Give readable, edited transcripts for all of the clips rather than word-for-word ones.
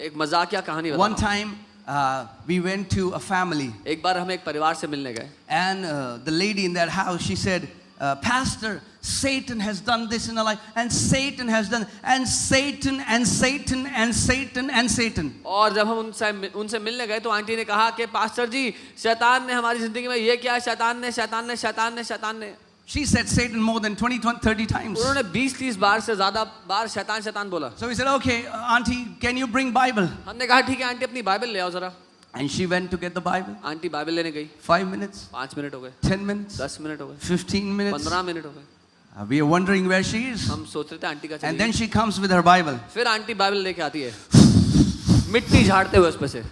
एक मजाकिया कहानी One बताऊं। time we went to a family, एक बार हम एक परिवार से मिलने गए, and the lady in that house, she said, Pastor, Satan has done this in our life, and Satan has done, and Satan and Satan and Satan and Satan. और जब हम उनसे मिलने गए तो आंटी ने कहा कि पास्टर जी, शैतान ने हमारी जिंदगी में ये किया, शैतान ने। She said Satan more than 20-30 times. उन्होंने 20-30 बार से ज्यादा बार शैतान बोला। So we said, okay, auntie, can you bring Bible? हमने कहा ठीक है आंटी, अपनी बाइबल ले आओ जरा। And she went to get the Bible. Aunty Bible लेने गई। 5 minutes, 5 मिनट हो गए, 10 minutes, 10 मिनट हो गए, 15 minutes. 15 मिनट हो गए। We are wondering where she is. हम सोच रहे थे आंटी का चली And then गई। she comes with her Bible. फिर आंटी बाइबल लेके आती है, मिट्टी झाड़ते हुए उसमें से।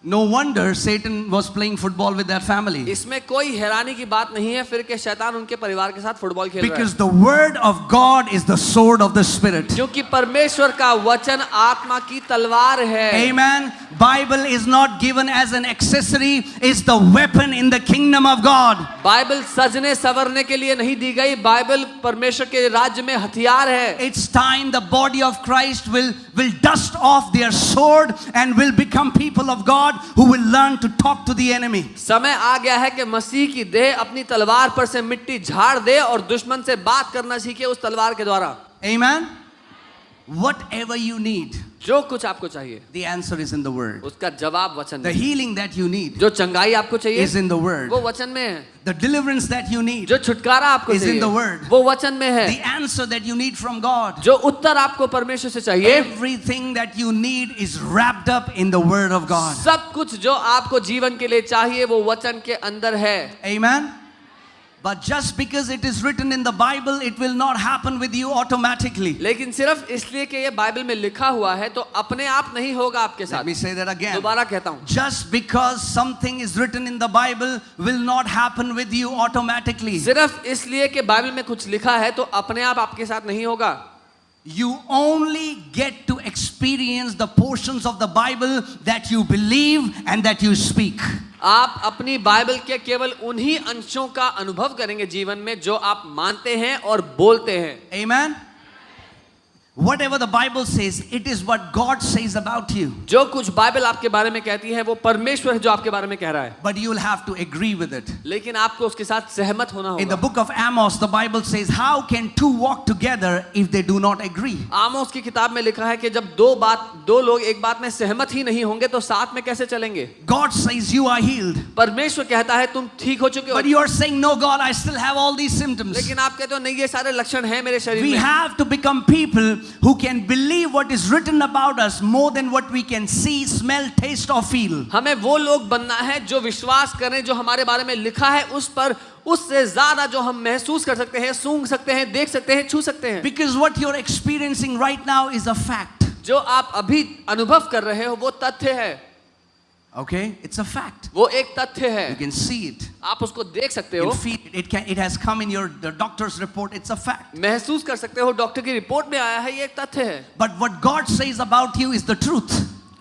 No wonder Satan was playing football with that family. इसमें कोई हैरानी की बात नहीं है फिर कि शैतान उनके परिवार के साथ फुटबॉल खेल रहा है। Because the word of God is the sword of the spirit. क्योंकि परमेश्वर का वचन आत्मा की तलवार है। Amen. Bible is not given as an accessory, it's the weapon in the kingdom of God. Bible सजने संवरने के लिए नहीं दी गई, बाइबल परमेश्वर के राज्य में हथियार है। It's time the body of Christ will dust off their sword and will become people of God who will learn to talk to the enemy. समय आ गया है कि मसीह की देह अपनी तलवार पर से मिट्टी झाड़ दे और दुश्मन से बात करना सीखे उस तलवार के द्वारा। Amen. Whatever you need, जो कुछ आपको चाहिए, the answer is in the word. उसका जवाब वचन The में। healing that you need जो चंगाई आपको चाहिए is in the word. वो वचन में है। The deliverance that you need, जो छुटकारा आपको is in चाहिए the word. वो वचन में है। the answer that you need from God, जो उत्तर आपको परमेश्वर से चाहिए, everything that you need is wrapped up in the word of God. सब कुछ जो आपको जीवन के लिए चाहिए वो वचन के अंदर है। Amen. But just because it is written in the Bible, it will not happen with you automatically. लेकिन सिर्फ इसलिए कि ये बाइबल में लिखा हुआ है तो अपने आप नहीं होगा आपके Let me साथ। say that again. दोबारा कहता हूँ, Just because something is written in the Bible will not happen with you automatically. सिर्फ इसलिए कि बाइबल में कुछ लिखा है तो अपने आप आपके साथ नहीं होगा। You only get to experience the portions of the Bible that you believe and that you speak. आप अपनी बाइबल के केवल उन्हीं अंशों का अनुभव करेंगे जीवन में जो आप मानते हैं और बोलते हैं। Amen. Whatever the Bible says, it is what God says about you. जो कुछ बाइबल आपके बारे में कहती है वो परमेश्वर है जो आपके बारे में कह रहा है, But you will have to agree with it. लेकिन आपको उसके साथ सहमत होना In the होगा। book of Amos, the Bible says, how can two walk together if they do not agree? आमोस की किताब में लिखा है कि जब दो लोग एक बात में सहमत ही नहीं होंगे तो साथ में कैसे चलेंगे। God says you are healed. परमेश्वर कहता है तुम ठीक हो चुके हो, But you are saying, no God, I still have all these symptoms. लेकिन आप कहते हो नहीं ये सारे लक्षण हैं मेरे शरीर We में। have to become people who can believe what is written about us more than what we can see, smell, taste or feel. हमें वो लोग बनना है जो विश्वास करें जो हमारे बारे में लिखा है उस पर, उससे ज्यादा जो हम महसूस कर सकते हैं, सूंघ सकते हैं, देख सकते हैं, छू सकते हैं। Because what you're experiencing right now is a fact. जो आप अभी अनुभव कर रहे हो वो तथ्य है। Okay? It's a fact. वो एक तथ्य You है, can see it. आप उसको देख सकते You हो, can feel it. It has come in the doctor's report. It's a fact. महसूस कर सकते हो, डॉक्टर की रिपोर्ट में आया है, ये एक तथ्य है। But what God says about you is the truth.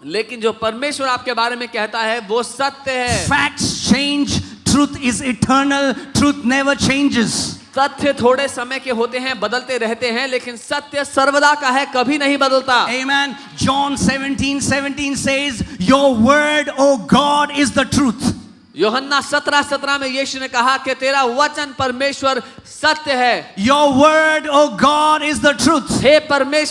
लेकिन जो परमेश्वर आपके बारे में कहता है वो सत्य है। Facts change. Truth is eternal. Truth never changes. तथ्य थोड़े समय के होते हैं, बदलते रहते हैं, लेकिन सत्य सर्वदा का है, कभी नहीं बदलता। Amen. John 17:17 says, your word, O God, is the truth. यूहन्ना 17:17 में यीशु ने कहा कि तेरा वचन परमेश्वर सत्य है। Your word, O God, is the truth. हे परमेश्वर